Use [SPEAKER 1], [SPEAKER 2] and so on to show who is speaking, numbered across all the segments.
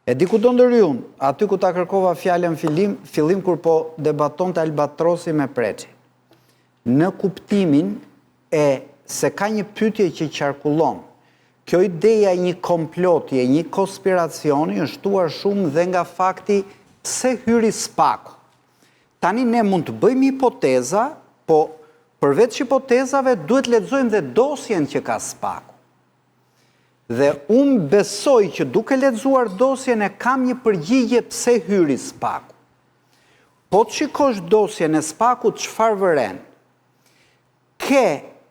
[SPEAKER 1] E di ku do ndërjun, aty ku ta kërkova fjallën fillim kur po debaton të Albatrosi me Preçi. Në kuptimin e se ka një pyetje që qarkullon. Kjo ideja një komplotje, një konspiracioni është shtuar shumë dhe nga fakti pse hyri Spaku. Tani ne mund të bëjmë hipoteza, po përveç hipotezave duhet lexojmë dhe dosjen që ka Spaku. Dhe unë besoj që duke lexuar dosjen e kam një përgjigje pse hyri Spaku. Po të shikosh dosjen e Spakut çfarë vëren, ke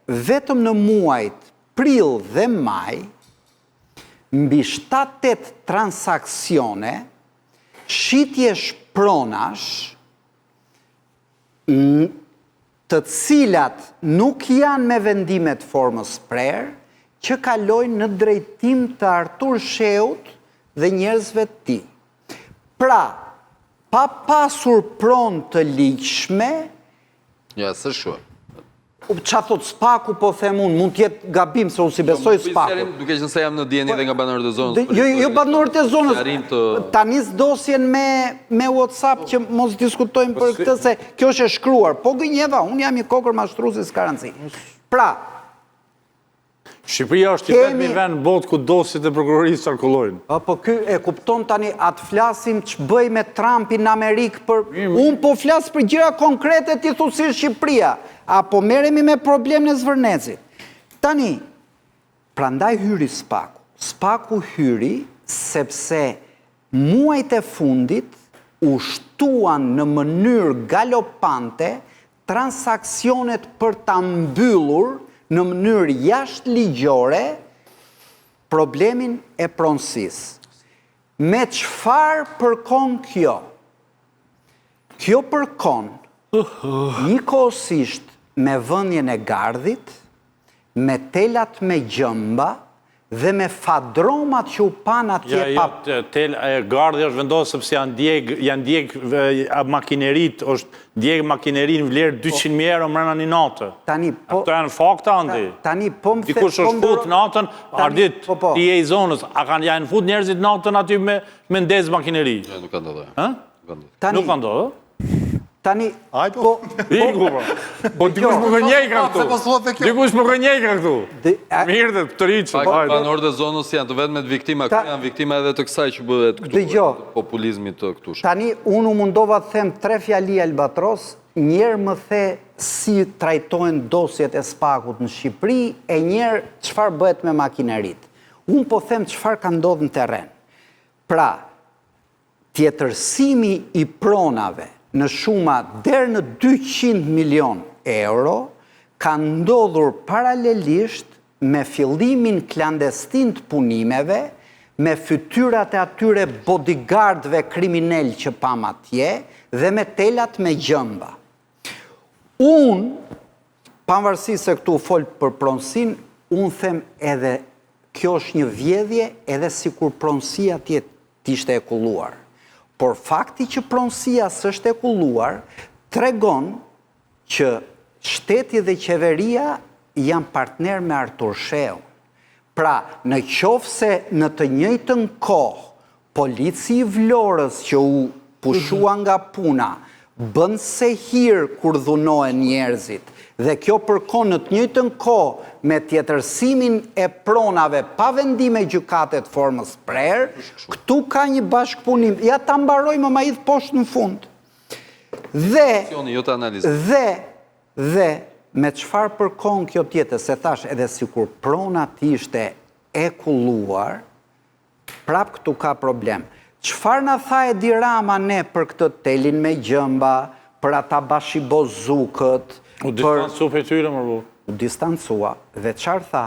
[SPEAKER 1] vetëm në muajt prill dhe maj, mbi 7-8 transakcione, shitje shpronash, të cilat nuk janë me vendimet formës prerë, që kalojnë në drejtim të Artur Sheut dhe njerëzve të tij. Pra, pa pasur pronë të ligjshme,
[SPEAKER 2] ja, s'është shuar.
[SPEAKER 1] Qa thot Spaku, po them unë, mund t'jetë gabim se unë si besoj Spaku.
[SPEAKER 2] Duke që nëse jam në dieni dhe nga banorët e zonës.
[SPEAKER 1] Jo banorët e zonës, ta nis dosjen me WhatsApp që mos diskutojmë për këtë se kjo është e shkruar. Po gënjeva, unë jam i kokër mashtruesi s'ka rëndësi. Pra,
[SPEAKER 3] Shqipëria është i vetmi vend në botë ku dosjet e prokurorisë qarkullojnë.
[SPEAKER 1] Po ky e kupton tani atë flasim që bëj me Trumpin në Amerikë për... Unë po flas për gjëra konkrete ti thu si Shqipëria, apo merremi me problemin e Zvërnecit. Tani, prandaj hyri Spaku. Spaku hyri sepse muajt e fundit u shtuan në mënyrë galopante transaksionet për ta mbyllur në mënyrë jashtë ligjore problemin e pronësisë. Me çfarë përkon kjo? Kjo përkon njëkohësisht me vënien e Gardhit, me telat me gjëmba dhe me fadromat që u pan atje pa...
[SPEAKER 3] Gardhi është vendosë sepse janë djeg makinerit, është djeg makinerin vlerë 200.000 euro mrena një natë. Këto janë fakta, Andi. Dikush është fut natën, ardit, ti e i zonës, a kanë janë fut njerëzit natën aty me ndez makineri?
[SPEAKER 2] Nuk ka ndodhë.
[SPEAKER 3] Nuk ka ndodhë?
[SPEAKER 1] Tani,
[SPEAKER 3] po... Po dikush më gënjej ka këtu. Dikush më gënjej ka këtu. Mirë dhe të rriqë.
[SPEAKER 2] Banorët e zonës janë të vetmet viktima, këtu janë viktima edhe të kësaj që bëhet këtu, populizmit të këtush.
[SPEAKER 1] Tani, unë mundova të them 3 fjali Albatros, njerë më the si trajtojnë dosjet e Spakut në Shqipëri, e njerë çfarë bëhet me makinerit. Unë po them çfarë ka ndodhur në terren. Pra, tjetërsimi i pronave në shuma deri në 200 milion euro ka ndodhur paralelisht me fillimin klandestin të punimeve, me fytyrat e atyre bodyguardëve kriminal që pam atje dhe me telat me gjëmba. Unë, pavarësisht se këtu fol për pronësin, unë them edhe kjo është një vjedhje edhe sikur pronësia t'ishte e kulluar. Por fakti që pronësia s'është e kulluar, tregon që shteti dhe qeveria janë partner me Artur Sheun. Pra, në qoftë se në të njëjtën kohë, polici i Vlorës që u pushua nga puna, bën se hirë kur dhunohen njerëzit, dhe kjo përkon në të njëjtën kohë me tjetërsimin e pronave pa vendime gjykatet formës prerë, këtu ka një bashkëpunim. Ja ta mbaroj më ma idhë poshtë në fund. Dhe me çfarë përkon kjo tjetër, se thash edhe sikur pronat ishte e kulluar, prap këtu ka problem. Çfarë na tha Edi Rama ne për këtë telin me gjëmba, për ata bashibozukët,
[SPEAKER 3] U distancu për tyre, më bu?
[SPEAKER 1] U distancua, dhe qarë tha?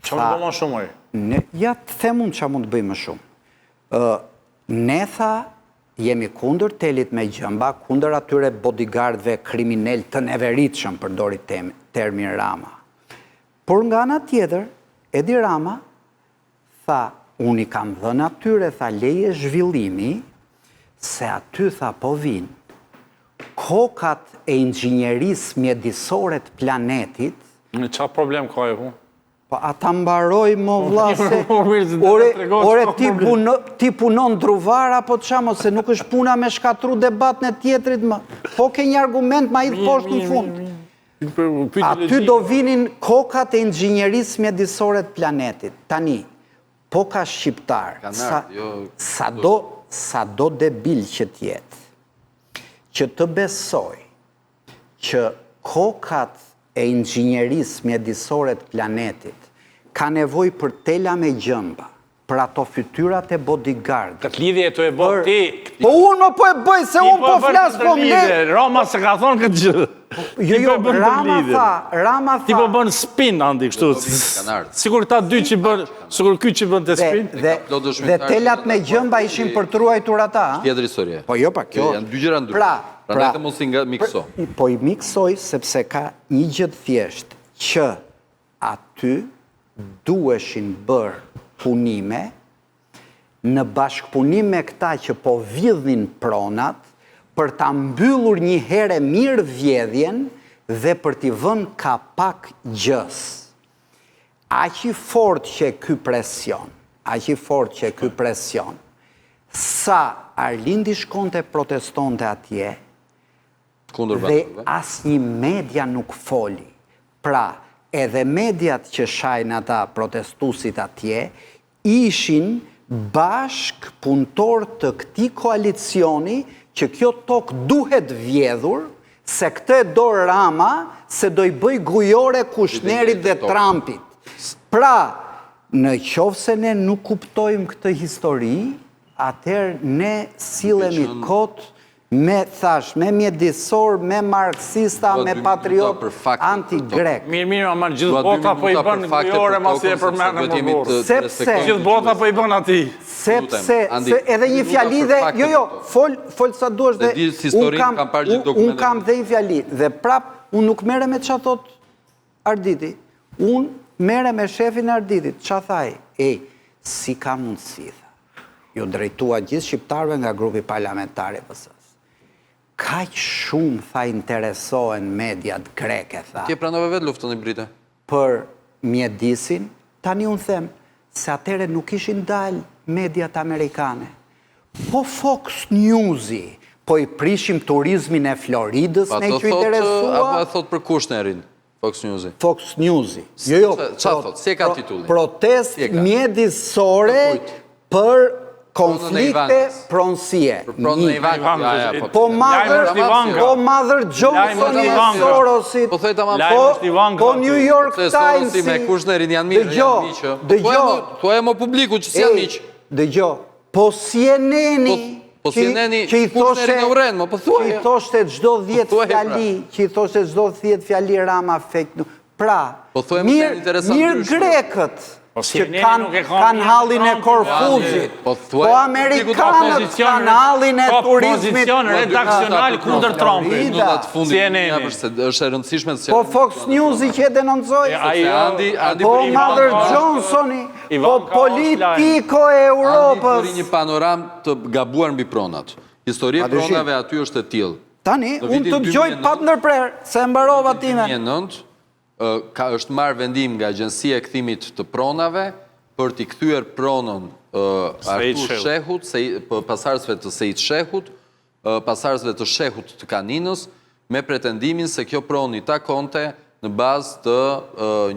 [SPEAKER 3] Qa më bëma shumë,
[SPEAKER 1] Ja, të themun qa mund të bëjmë shumë. Ne tha, jemi kundër telit me gjëmba, kundër atyre bodyguardëve kriminal të neveritshëm, përdori termin Rama. Por nga ana tjetër, Edi Rama tha, unë i kam dhënë atyre, tha, leje zhvillimi, se aty tha po vinë kokat e inxhinjerisë mjedisore të planetit.
[SPEAKER 3] Në qa problem ka e hu?
[SPEAKER 1] Po ata mbaroj më vlase, ore ti punon druvar apo të shamo, se nuk është puna me shkatru debat në tjetrit më. Po ke një argument ma idhë poshtë në fund. Aty do vinin kokat e inxhinjerisë mjedisore të planetit. Tani, po ka shqiptar, sa do debil që tjetë, që të besoj që kokat e inxhinjerisë mjedisore të planetit ka nevoj për tela me gjëmba, për ato fytyrat e bodyguard.
[SPEAKER 3] Këtë lidhje të e bërë ti...
[SPEAKER 1] Po unë më po e bëj, se unë po flasë po më le...
[SPEAKER 3] Rama se ka thonë këtë gjë.
[SPEAKER 1] Jo, Rama tha...
[SPEAKER 3] Ti po bënë spin, Andi, kështu. Sigur ta dy që bënë, sigur ky që bënë të spin.
[SPEAKER 1] Dhe telat me gjëmba ishin për të ruajtur ata.
[SPEAKER 2] Tjetër historie.
[SPEAKER 1] Po jo, pa kjo...
[SPEAKER 2] Janë dy gjëra ndryshme. Pra, të mos i mikso.
[SPEAKER 1] Po i miksoj, sepse ka një gjë të thjeshtë, që aty duheshin bërë punime në bashkëpunim me këta që po vidhin pronat për ta mbyllur një herë mirë vjedhjen dhe për t'i vënë kapak gjës. Aq i fortë që ky presion, sa Arlindi shkonte protestonte atje dhe asnjë media nuk foli. Pra, edhe mediat që shajnë ata protestusit atje, ishin bashk punëtor të këtij koalicioni që kjo tokë duhet vjedhur, se këtë do Rama, se do i bëj gujore Kushnerit dhe Trumpit. Pra, në qoftë se ne nuk kuptojmë këtë histori, atëherë ne sillemi kot me mjedisor, me marksista, me patriot, anti-grek.
[SPEAKER 3] Mirë, ama gjithë bota po i bënë gujore, masi e përmenë më borë.
[SPEAKER 1] Sepse...
[SPEAKER 3] Gjithë bota po i bënë ati.
[SPEAKER 1] Sepse, edhe një fjali dhe... Jo, folë sa duesh dhe... Unë kam dhe një fjali. Dhe prap, unë nuk mere me që thot Arditi. Unë mere me shefin Arditit. Që thaj? Si ka mundësi, ju drejtua gjithë shqiptarve nga grupi parlamentari PS-s. Kaq shumë, tha, interesohen mediat greke, tha.
[SPEAKER 2] Kje pranove vetë luftën i Brite?
[SPEAKER 1] Për mjedisin, tani unë them, se atere nuk ishin dalë mediat amerikane. Po Fox News-i, po i prishim turizmin e Floridës, ne që interesua...
[SPEAKER 2] Apo e thot për Kushnerin, Fox News-i?
[SPEAKER 1] Fox News-i.
[SPEAKER 2] Qa thot? Si e ka titullin?
[SPEAKER 1] Protest mjedisore për konflikte pronësie. Po Mother Johnson i Sorosit, po New York Times,
[SPEAKER 2] me Kushnerin janë mirë, janë miqë. Thuaj e më publiku që si janë miqë.
[SPEAKER 1] Dëgjo, po CNN-i, që i thoshte gjdo 10 fjali Rama fake news. Pra, mirë grekët, që kanë hallin e Korfuzit, po Amerikanët kanë hallin e turizmit.
[SPEAKER 3] Opozicion redakcional kundër Trumpit.
[SPEAKER 2] është e rëndësishme të...
[SPEAKER 1] Po Fox News i që denoncoj, po Mother Johnsoni, po politiko e Europës.
[SPEAKER 2] Andi një panoram të gabuar mbi pronat. Historie pronave aty është e tillë.
[SPEAKER 1] Tani, unë të gjoj pat ndërprer, se mbarova time.
[SPEAKER 2] Është marrë vendim nga Agjencia e Kthimit të Pronave për t'i kthyer pronën Artur Shehut, pasardhësve të Sejit Shehut, pasardhësve të Shehut të Kaninës, me pretendimin se kjo pronë i takonte në bazë të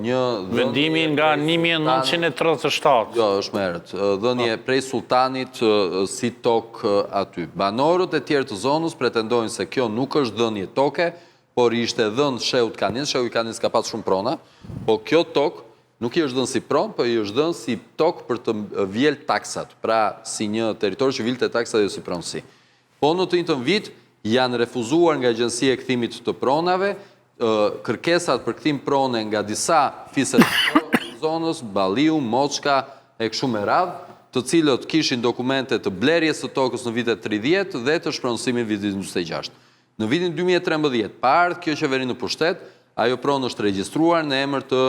[SPEAKER 2] një...
[SPEAKER 3] Vendimin nga 1937.
[SPEAKER 2] Jo, është më herët. Dhënje prej sultanit si tokë aty. Banorët e tjerë të zonës pretendojnë se kjo nuk është dhënje toke, por i ishte dhënë Shehut Kaninës, Shehu i Kaninës ka pas shumë prona, po kjo tokë nuk i është dhënë si pronë, po i është dhënë si tokë për të vjel taksat, pra si një territor që vilte taksat dhe si pronësi. Po në të njëjtën vit janë refuzuar nga Agjencia e Kthimit të Pronave kërkesat për kthim prone nga disa fiset të zonës, Balliu, Moçka e kështu me radhë, të cilët kishin dokumente të blerjes së tokës në vitet 30 dhe të shpronësimit vitit 26. Në vitin 2013, pa ardhur kjo qeveri në pushtet, ajo pronë është regjistruar në emër të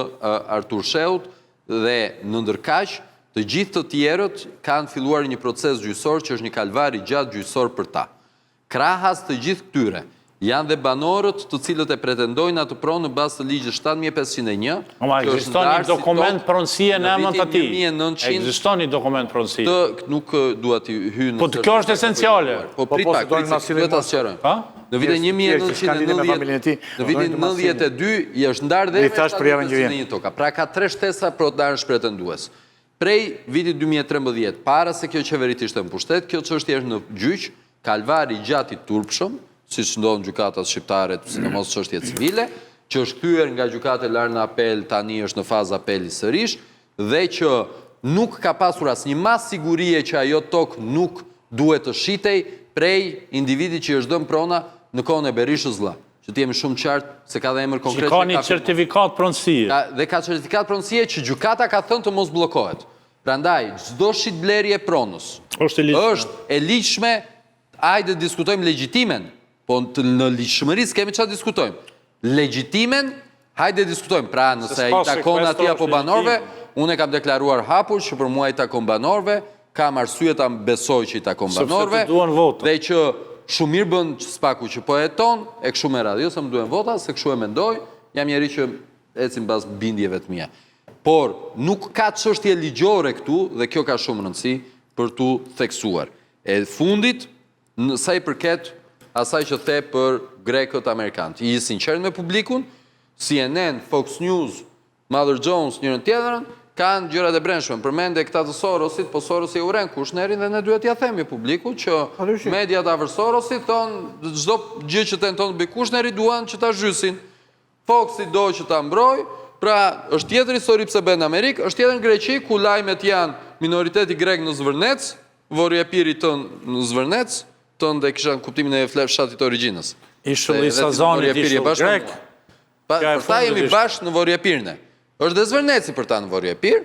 [SPEAKER 2] Artur Shehut dhe në ndërkaq, të gjithë të tjerët kanë filluar një proces gjyqësor që është një kalvar i gjatë gjyqësor për ta. Krahas të gjithë këtyre janë dhe banorët të cilët e pretendojnë atë pronë në bazë të ligjit 7501.
[SPEAKER 3] Ekziston një dokument pronësie në emën të tij. Ekziston një dokument pronësie.
[SPEAKER 2] Nuk dua t'i hyj në.
[SPEAKER 3] Po kjo është esenciale.
[SPEAKER 2] Po prit pak, duhet ta sqarojmë. Në vitin 1992 i është ndarë dhe një toka. Pra ka 3 shtesa protarësh pretendues. Prej vitit 2013, para se kjo qeverit ishte në pushtet, kjo çështje është në gjyq, kalvari gjatë i turpshëm, siç ndodh në gjykatat shqiptare, sidomos çështje civile, që është kthyer nga gjykata e lartë në apel, tani është në fazë apeli sërish, dhe që nuk ka pasur asnjë mas sigurie që ajo tokë nuk duhet të shitej prej individit që është dhënë prona në kohën e Berishës vëlla. Që të jemi shumë qartë se ka dhe emër konkret.
[SPEAKER 3] Ka një certifikat pronësie.
[SPEAKER 2] Dhe ka certifikat pronësie që gjykata ka thënë të mos bllokohet. Prandaj, çdo shitblerje e pronës është e ligjshme, hajde diskutojmë legjitimen, po në ligjshmëri s'kemi çfarë diskutojmë. Legjitimen, hajde diskutojmë. Pra, nëse i takon atij apo banorëve, unë e kam deklaruar hapur që për mua i takon banorëve, kam arsye ta besoj që i takon banorëve, dhe që shumë mirë bën spaku që po heton, e kështu me radhë, jo se më duhen vota, se kështu e mendoj, jam njeri që ecim bas bindjeve të mia. Por nuk ka çështje ligjore këtu dhe kjo ka shumë rëndësi për tu theksuar. E fundit, në sa i përket asaj që the për grekët amerikanë. I sinqert me publikun, CNN, Fox News, Mother Jones, njërën tjetërën, kanë gjërat e brendshme. Përmende këta të Sorosit, po Sorosi e uren Kushnerin dhe ne duhet ja themi publiku që mediat afër Sorosit thonë çdo gjë që tenton të bëj Kushneri duan që ta zhysin. Foxi do që ta mbroj, pra është tjetër histori pse bën në Amerikë, është tjetër në Greqi ku lajmet janë minoriteti grek në Zvërnec, Vorjapiri tën në Zvërnec, tën dhe kisha në kuptimin e fshatit origjinës.
[SPEAKER 3] Ishulli Sazonit ishull grek.
[SPEAKER 2] Për ta jemi bashkë në Vorjapirne. Është dhe Zvërneci për ta në Vorjapir,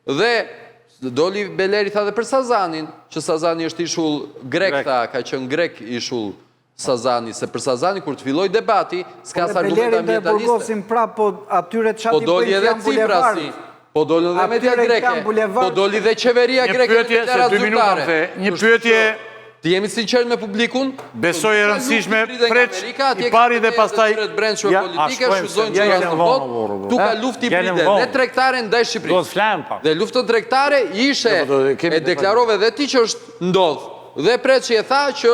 [SPEAKER 2] dhe doli Beleri tha dhe për Sazanin, që Sazani është ishull grek, ka qenë grek ishull Sazani, se për Sazani, kur të filloj debati, s'ka sa argument ambientaliste.
[SPEAKER 1] Belerin dhe burgosin pra, po atyre qati për i jam bulevard.
[SPEAKER 2] Po doli dhe media greke, po doli dhe qeveria greke në federat zyrtare.
[SPEAKER 3] Një pyetje,
[SPEAKER 2] të jemi sinqert me publikun,
[SPEAKER 3] besoj e rëndësishme, preq i pari dhe pastaj...
[SPEAKER 2] Tu ka lufti bride dhe tregtare ndaj Shqipërisë. Dhe luftën tregtare ishe e deklarove dhe ti që është ndodhë. Dhe preq i e tha që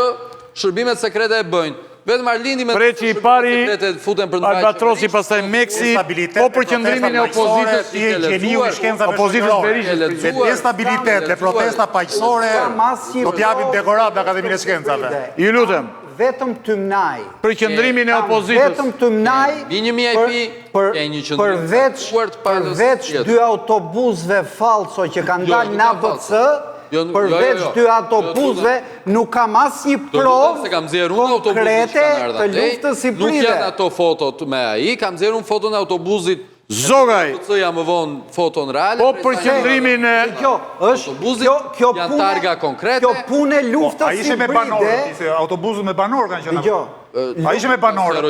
[SPEAKER 2] shërbimet sekrete e bëjnë. Vetëm Arlindi me
[SPEAKER 3] preq i pari Albatrosi pastaj Meksi, po për qëndrimin e opozitës opozitës Berishës.
[SPEAKER 4] Me stabilitet dhe protesta paqësore do t'japim dekorat në Akademinë e Shkencave.
[SPEAKER 3] Ju lutem.
[SPEAKER 1] Vetëm tymnaj.
[SPEAKER 3] Për qëndrimin e opozitës.
[SPEAKER 1] Vetëm tymnaj përveç 2 autobusve falso që kanë dalë në ABC, përveç 2 autobusve, nuk kam asnjë provë konkrete të luftës i pride.
[SPEAKER 2] Nuk janë ato fotot me ai, kam nxjerrë unë foton e autobusit.
[SPEAKER 3] Zogaj!
[SPEAKER 2] Ja më vonë foton reale.
[SPEAKER 3] Po për qëndrimin e...
[SPEAKER 2] Janë targa konkrete.
[SPEAKER 1] Kjo punë e luftës i pride...
[SPEAKER 4] Autobusët me banorë kanë qenë. A ishe me banorët? A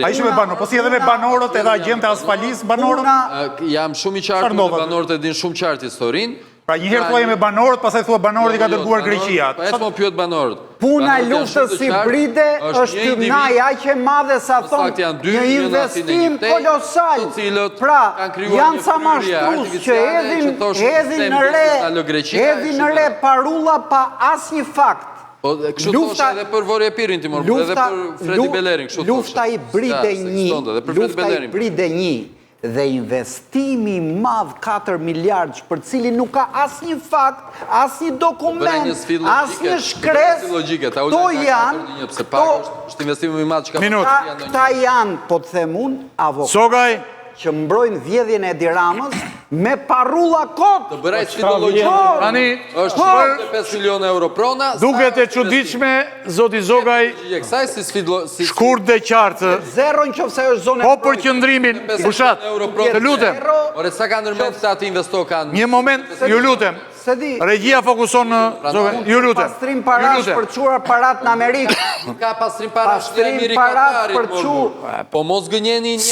[SPEAKER 4] ishe me banorët? Po si edhe me banorët edhe agjente asfalis banorët?
[SPEAKER 2] Jam shumë i qartë me banorët e din shumë qartë historinë.
[SPEAKER 4] Pra njëherë thua me banorët, pastaj thua banorët i ka dërguar Greqia.
[SPEAKER 2] Pa e të më pyet banorët.
[SPEAKER 1] Puna e luftës hibride është tymnaj aq e madhe sa thonë një investim kolosal. Pra, janë sa mashtrues që edhin në re parulla pa asnjë fakt.
[SPEAKER 2] Kështu thoshe edhe për Vorjapirin Timor, edhe për Fredi Belerin.
[SPEAKER 1] Lufta hibride 1 dhe investimi madh 4 miliardë për cilin nuk ka asnjë fakt, asnjë dokument, asnjë shkres, këto janë, këta janë, po të them unë, avokatë që mbrojnë vjedhjen e Edi Ramës me parulla kot.
[SPEAKER 2] Të bëraj sfidologjikë. Është 5 milion euro prona.
[SPEAKER 3] Duket e çuditshme, zoti Zogaj, shkurt dhe qartë.
[SPEAKER 1] Zero nëse është zonë.
[SPEAKER 3] Po për qëndrimin, fushat, të lutem.
[SPEAKER 2] Ore sa kanë ndërmend se ati investo kanë.
[SPEAKER 3] Një moment, ju lutem. Regjia fokuson në Zogaj, ju lutem.
[SPEAKER 1] Pastrim parash për çuar parat në Amerikë.
[SPEAKER 2] Ka pastrim parash në Amerikë. Po mos gënjeni një në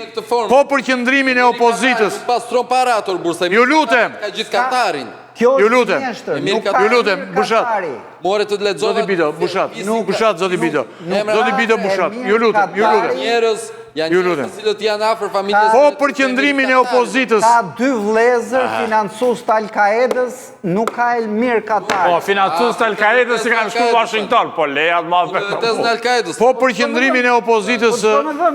[SPEAKER 2] këtë formë.
[SPEAKER 3] Po për qëndrimin e opozitës.
[SPEAKER 2] Pastron parator bursa.
[SPEAKER 3] Ju lutem.
[SPEAKER 2] Ka gjithë Katarin.
[SPEAKER 1] Kjo
[SPEAKER 3] Ju
[SPEAKER 1] është
[SPEAKER 3] lutem,
[SPEAKER 1] mjeshtër,
[SPEAKER 3] ju
[SPEAKER 1] nuk ka
[SPEAKER 3] lutem,
[SPEAKER 1] mirë
[SPEAKER 3] Bushat.
[SPEAKER 1] Katari.
[SPEAKER 2] More të lexova.
[SPEAKER 3] Zoti Bido, Bushat, Zoti Bido. Zoti Bido, Bushat. Ju lutem.
[SPEAKER 2] Njerëz janë njerëz të cilët janë afër familjes.
[SPEAKER 3] Po për qëndrimin e opozitës.
[SPEAKER 1] Ka 2 vlezër financues të Al-Qaedës, nuk ka Elmir Katari.
[SPEAKER 3] Po, financues të Al-Qaedës që kanë shku në Washington, po leja të madhe.
[SPEAKER 2] Test në Al-Qaedës.
[SPEAKER 3] Po për qëndrimin e opozitës.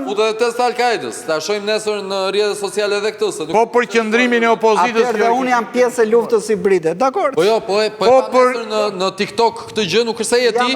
[SPEAKER 2] U të test Al-Qaedës. Ta shohim nesër në rrjetet sociale edhe këtë.
[SPEAKER 3] Po për qëndrimin e opozitës.
[SPEAKER 1] Atëherë unë jam pjesë e luftës hibride. Dakor.
[SPEAKER 2] Po jo, po e nesër në TikTok këtë gjë nuk kësej e ti.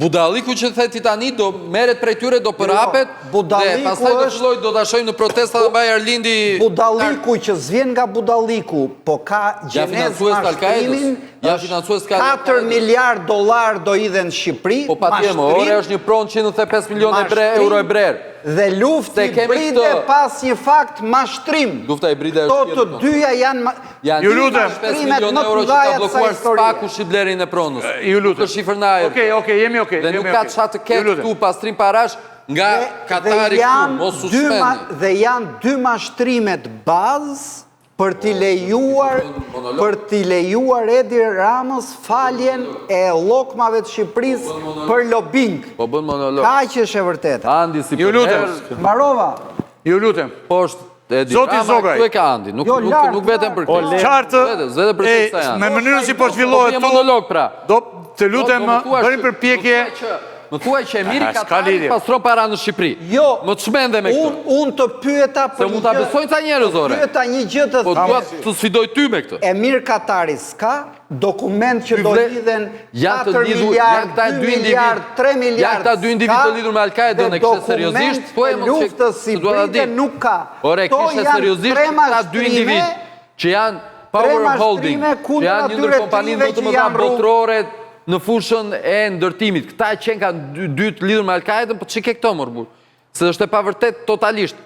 [SPEAKER 2] Budalliku që theti tani do merret prej tyre, do përhapet. Dhe pastaj do filloj do ta shohim në protesta dhe mbaj Arlindi.
[SPEAKER 1] Budalliku që zvjen nga budalliku, po ka gjenezë mashtrimin.
[SPEAKER 2] Ja financues ka
[SPEAKER 1] 4 miliard dollar do idhen në Shqipëri.
[SPEAKER 2] Po patjetër, ore është një pronë 195 milionë euro e brer.
[SPEAKER 1] Dhe lufta hibride pas një fakt mashtrim.
[SPEAKER 2] Lufta hibride
[SPEAKER 1] është të dyja janë
[SPEAKER 3] ju lutem
[SPEAKER 2] 5 milionë euro që ka bllokuar Spaku shitblerin e pronës.
[SPEAKER 3] Ju lutem.
[SPEAKER 2] Të shifër na ajer.
[SPEAKER 3] Okej, jemi okej.
[SPEAKER 2] Dhe nuk ka çfarë të ketë këtu pastrim parash nga Katari këtu, mos suspendë.
[SPEAKER 1] Dhe janë 2 mashtrimet bazë për t'i lejuar Edi Ramës faljen e llokmave të Shqipërisë për lobing.
[SPEAKER 2] Po bën monolog.
[SPEAKER 1] Kaq është e vërtetë.
[SPEAKER 2] Andi si
[SPEAKER 3] ju lutem.
[SPEAKER 1] Mbarova.
[SPEAKER 3] Ju lutem.
[SPEAKER 2] Poshtë Edi
[SPEAKER 3] Zoti Zogaj.
[SPEAKER 2] Këtu e ka Andi, nuk vetëm për këtë.
[SPEAKER 3] Qartë,
[SPEAKER 2] vetë për këtë janë.
[SPEAKER 3] me mënyrën si po zhvillohet
[SPEAKER 2] tu. Monolog pra.
[SPEAKER 3] Do të lutem bëni përpjekje.
[SPEAKER 2] Më thuaj që Emiri Katari pastron para në Shqipëri.
[SPEAKER 1] Jo.
[SPEAKER 2] Më të shmende me këtu.
[SPEAKER 1] Unë të pyeta për
[SPEAKER 2] një gjë. Se mund ta besojnë ca njerëz ore.
[SPEAKER 1] Pyeta një gjë të
[SPEAKER 2] thjeshtë. Po dua të sfidoj ty me këtë.
[SPEAKER 1] Emir Katari s'ka dokument që do lidhen 4 miliard, 2 miliard, 3 miliard.
[SPEAKER 2] Ja këta 2 individ të lidhur me Al-Qaedën e kishte seriozisht, thuaj më
[SPEAKER 1] luftës hibride nuk ka.
[SPEAKER 2] Ore kishte seriozisht këta 2 individ që janë Power Holding, që janë një ndër kompaninë më të mëdha botërore në fushën e ndërtimit. Këta që kanë dy të lidhur me Al-Qaedën, po çike këto morbur. Se është e pavërtet totalisht.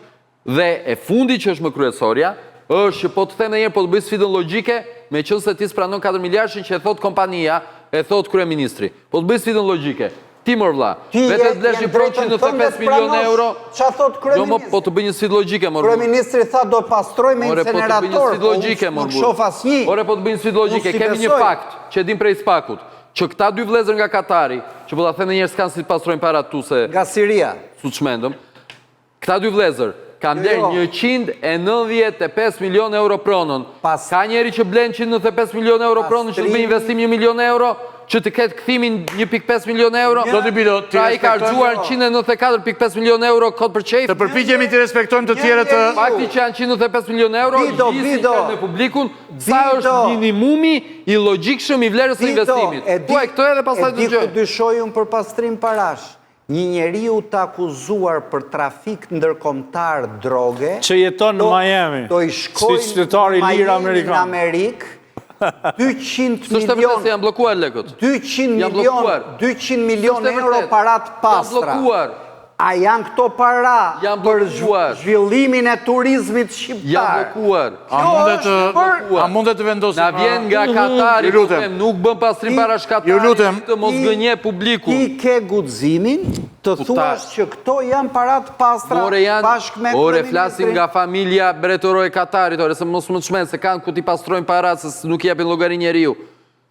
[SPEAKER 2] Dhe e fundi që është më kryesorja, është që po të them edhe një herë, po të bëj sfidën logjike, me qenë se ti s'pranon 4 miliardin që e thot kompania, e thot kryeministri. Po të bëj sfidën logjike. Ti mor vlla, vetë të blesh një pronë 195 milionë euro.
[SPEAKER 1] Ç'a thot kryeministri?
[SPEAKER 2] Jo, po të bëj një sfidë logjike morbur.
[SPEAKER 1] Kryeministri tha do pastroj me incinerator.
[SPEAKER 2] Po të bëj një sfidë logjike morbur. Ore po të bëj një sfidë logjike, kemi një fakt që e dim prej Spakut. Që këta 2 vlezër nga Katari, që po ta them njerëz s'kan si të pastrojnë parat tu se
[SPEAKER 1] nga Siria.
[SPEAKER 2] Su të shmendëm. Këta 2 vlezër kanë bler 195 milionë euro pronën. Ka njeri që blen 195 milionë euro pronën që të bëjë investim 1 milion euro, që të ketë kthimin 1.5 milion euro.
[SPEAKER 3] Do të bido,
[SPEAKER 2] pra i ka harxuar 194.5 milion euro kod për çejf.
[SPEAKER 3] Të përpiqemi të respektojmë të tjerët.
[SPEAKER 2] Fakti që janë 195 milion euro, gjithë në publikun, sa është minimumi i logjikshëm i vlerës së investimit. Thuaj këtë edhe pastaj të gjë.
[SPEAKER 1] E di dyshojun për pastrim parash. Një njeriu të akuzuar për trafik ndërkombëtar droge,
[SPEAKER 3] që jeton në Miami,
[SPEAKER 1] do i shkojnë në Amerikë. 200 milion euro parat pastra. A janë këto para për zhvillimin e turizmit shqiptar?
[SPEAKER 2] Janë bllokuar.
[SPEAKER 3] A mundet të vendosim?
[SPEAKER 2] Na vjen nga Katari, nuk bën pastrim parash Katarit, të mos gënje publikun.
[SPEAKER 1] Ti ke guximin të thuash që këto janë parat pastra bashkë me
[SPEAKER 2] Ore flasim nga familja mbretërore e Katarit, ore se mos më të shmend se kanë ku ti pastrojnë parat se nuk japin llogari njeriu.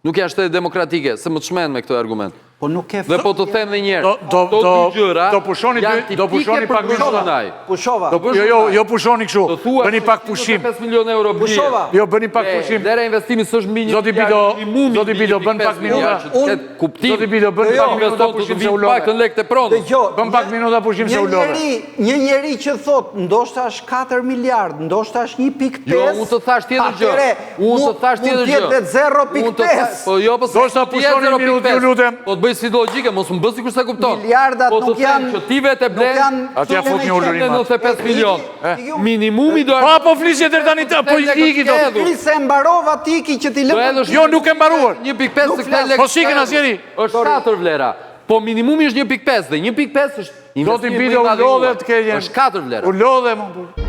[SPEAKER 2] Nuk janë shtete demokratike, se më të shmend me këtë argument. Dhe po të them dhe njerë,
[SPEAKER 3] do pushoni pak minuta.
[SPEAKER 1] Pushova.
[SPEAKER 3] Jo pushoni këshu, bëni pak pushim.
[SPEAKER 2] 5 milion euro blie.
[SPEAKER 3] Jo, bëni pak pushim.
[SPEAKER 2] Dera investimi së është mbi një
[SPEAKER 3] Zoti Bido, bën pak minuta. Zoti Bido, bën pak minuta pushim se u lodhe. Bën pak minuta pushim se u lodhe.
[SPEAKER 1] Një njeri që thot, ndoshta është 4 miliard, ndoshta është 1.5.
[SPEAKER 2] Jo, unë të thash tjetër gjë. Unë të thash tjetër gjë.
[SPEAKER 1] Mund tjetë 0.5.
[SPEAKER 2] Po jo, po
[SPEAKER 3] ndoshta pushoni një minutë, ju lutem.
[SPEAKER 2] Po të bëj sfidë logjike, mos më bësi kur se kupton.
[SPEAKER 1] Miliardat nuk janë
[SPEAKER 2] që ti vetë blen.
[SPEAKER 3] Atja fut një ulurim.
[SPEAKER 2] 95 milion. Minimumi do.
[SPEAKER 3] Po flisje deri tani, po i iki do.
[SPEAKER 1] Se mbarova ti iki që ti lë.
[SPEAKER 3] Jo, nuk e mbaruar.
[SPEAKER 2] 1.5 se këta lekë.
[SPEAKER 3] Po sikën asnjëri.
[SPEAKER 2] Është 4 vlera. Po minimumi është 1.5 dhe 1.5 është
[SPEAKER 3] investim i madh. Do të bide u lodhe të keqen.
[SPEAKER 2] Është 4 vlera.
[SPEAKER 3] U lodhe më.